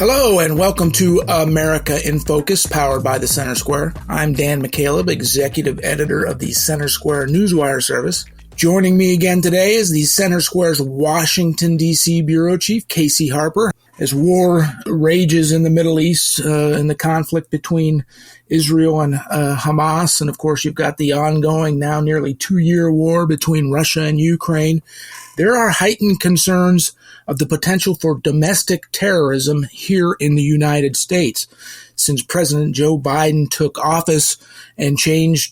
Hello and welcome to America in Focus, powered by the Center Square. I'm Dan McCaleb, executive editor of the Center Square Newswire service. Joining me again today is the Center Square's Washington, D.C. bureau chief, Casey Harper. As war rages in the Middle East in the conflict between Israel and Hamas, and of course you've got the ongoing now nearly 2-year war between Russia and Ukraine, there are heightened concerns of the potential for domestic terrorism here in the United States. Since President Joe Biden took office and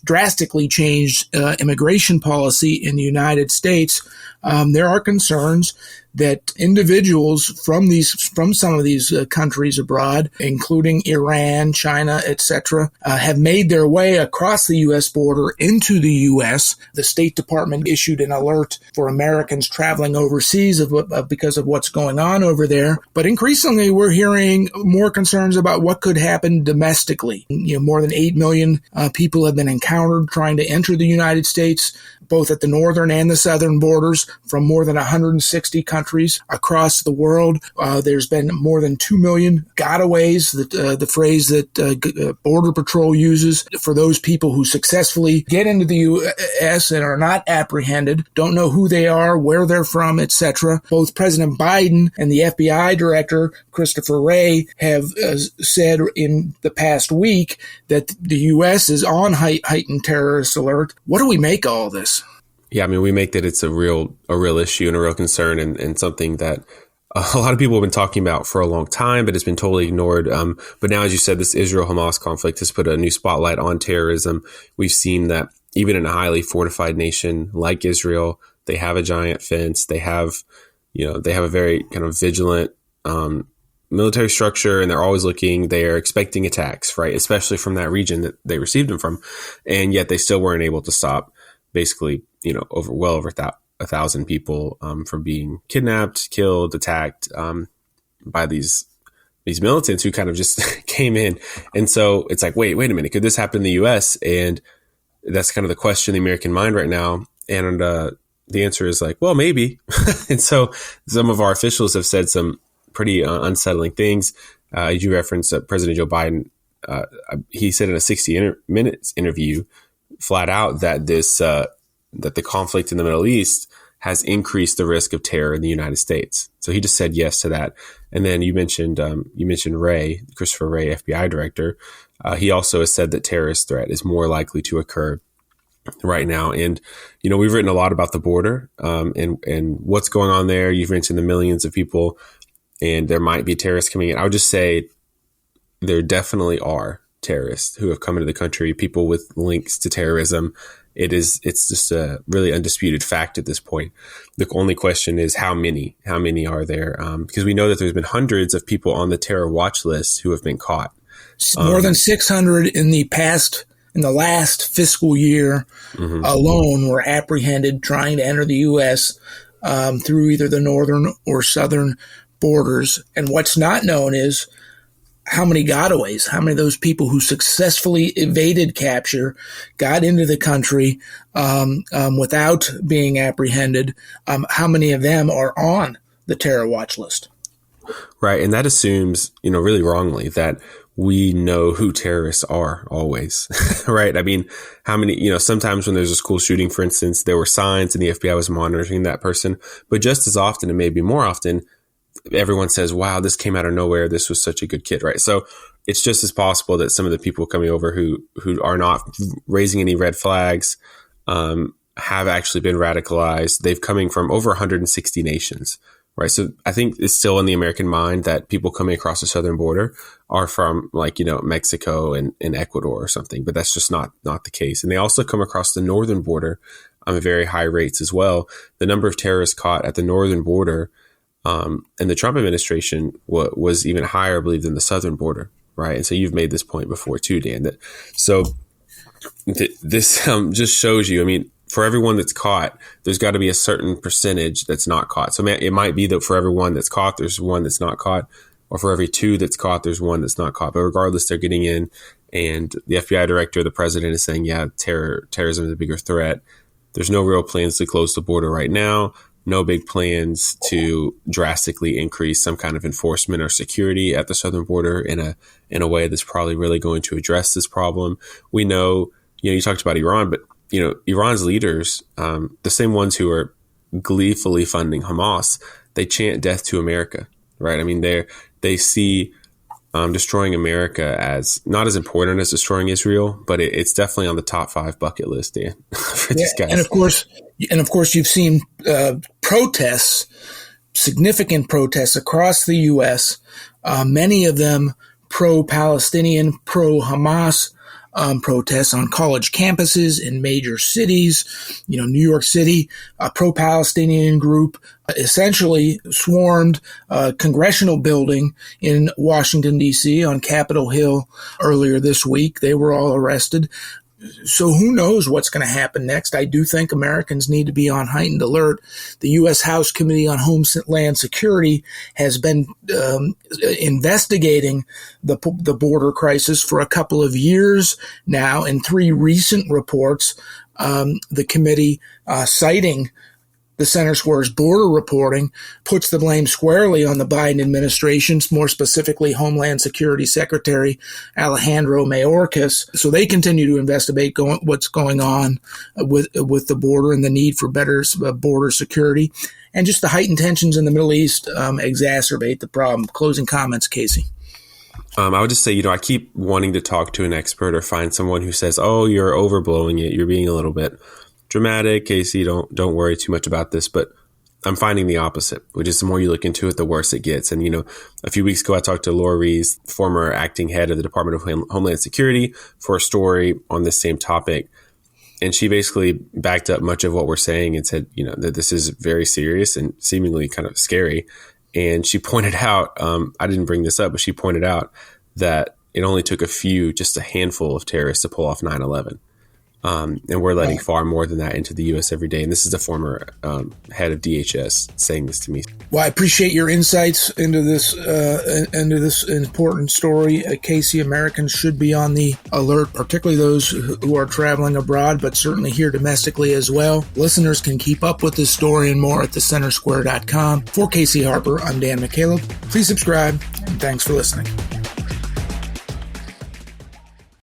drastically changed immigration policy in the United States, there are concerns that individuals from some of these countries abroad, including Iran, China, etc., have made their way across the U.S. border into the U.S. The State Department issued an alert for Americans traveling overseas because of what's going on over there. But increasingly, we're hearing more concerns about what could happen domestically. More than 8 million people have been encountered trying to enter the United States, both at the northern and the southern borders, from more than 160 countries across the world. There's been more than 2 million gotaways, the phrase that Border Patrol uses for those people who successfully get into the U.S. and are not apprehended, don't know who they are, where they're from, etc. Both President Biden and the FBI Director, Christopher Wray, have said in the past week that the U.S. is on heightened terrorist alert. What do we make of all this? Yeah, I mean, we make that it's a real issue and a real concern and something that a lot of people have been talking about for a long time, but it's been totally ignored. But now, as you said, this Israel-Hamas conflict has put a new spotlight on terrorism. We've seen that even in a highly fortified nation like Israel, they have a giant fence. They have a very kind of vigilant military structure, and they're always looking. They are expecting attacks, right? Especially from that region that they received them from, and yet they still weren't able to stop basically, over 1,000 people from being kidnapped, killed, attacked by these militants who kind of just came in. And so it's like, wait a minute, could this happen in the U.S.? And that's kind of the question in the American mind right now. And the answer is like, well, maybe. And so some of our officials have said some pretty unsettling things. You referenced President Joe Biden. He said in a 60 Minutes interview flat out that that the conflict in the Middle East has increased the risk of terror in the United States. So he just said yes to that. And then you mentioned Wray, Christopher Wray, FBI Director. He also has said that terrorist threat is more likely to occur right now. And we've written a lot about the border and what's going on there. You've mentioned the millions of people, and there might be terrorists coming in. I would just say there definitely are terrorists who have come into the country, people with links to terrorism. It's just a really undisputed fact at this point. The only question is how many are there? Because we know that there's been hundreds of people on the terror watch list who have been caught. More than 600 in the last fiscal year alone were apprehended trying to enter the U.S. Through either the northern or southern borders. And what's not known is how many gotaways, how many of those people who successfully evaded capture, got into the country without being apprehended, how many of them are on the terror watch list. Right. And that assumes, really wrongly, that we know who terrorists are always, right? I mean, how many, sometimes when there's a school shooting, for instance, there were signs and the FBI was monitoring that person. But just as often, and maybe more often, everyone says, wow, this came out of nowhere. This was such a good kid, right? So it's just as possible that some of the people coming over who are not raising any red flags have actually been radicalized. They've coming from over 160 nations, right? So I think it's still in the American mind that people coming across the southern border are from Mexico and Ecuador or something, but that's just not the case. And they also come across the northern border at very high rates as well. The number of terrorists caught at the northern border and the Trump administration was even higher, I believe, than the southern border, right? And so you've made this point before too, Dan. This just shows you, I mean, for everyone that's caught, there's got to be a certain percentage that's not caught. So it might be that for every one that's caught, there's one that's not caught, or for every two that's caught, there's one that's not caught. But regardless, they're getting in, and the FBI director, the president, is saying, yeah, terrorism is a bigger threat. There's no real plans to close the border right now. no big plans to drastically increase some kind of enforcement or security at the southern border in a way that's probably really going to address this problem. We know, you talked about Iran, but Iran's leaders, the same ones who are gleefully funding Hamas, they chant death to America, right? I mean, they see destroying America as not as important as destroying Israel, but it's definitely on the top 5 bucket list, Dan, for these guys. And of course, you've seen protests, significant protests across the U.S., many of them pro-Palestinian, pro-Hamas protests on college campuses in major cities. New York City, a pro-Palestinian group essentially swarmed a congressional building in Washington, D.C. on Capitol Hill earlier this week. They were all arrested. So who knows what's going to happen next? I do think Americans need to be on heightened alert. The U.S. House Committee on Homeland Security has been investigating the border crisis for a couple of years now. In 3 recent reports, the committee, citing the Center Square's border reporting, puts the blame squarely on the Biden administration, more specifically Homeland Security Secretary Alejandro Mayorkas. So they continue to investigate what's going on with the border and the need for better border security. And just the heightened tensions in the Middle East exacerbate the problem. Closing comments, Casey. I would just say, I keep wanting to talk to an expert or find someone who says, oh, you're overblowing it, you're being a little bit dramatic, Casey, don't worry too much about this. But I'm finding the opposite, which is the more you look into it, the worse it gets. And, a few weeks ago, I talked to Laura Rees, former acting head of the Department of Homeland Security, for a story on this same topic. And she basically backed up much of what we're saying and said, that this is very serious and seemingly kind of scary. And she pointed out, I didn't bring this up, but she pointed out that it only took just a handful of terrorists to pull off 9/11. And we're letting far more than that into the U.S. every day. And this is the former head of DHS saying this to me. Well, I appreciate your insights into this important story. Casey, Americans should be on the alert, particularly those who are traveling abroad, but certainly here domestically as well. Listeners can keep up with this story and more at thecentersquare.com. For Casey Harper, I'm Dan McCaleb. Please subscribe, and thanks for listening.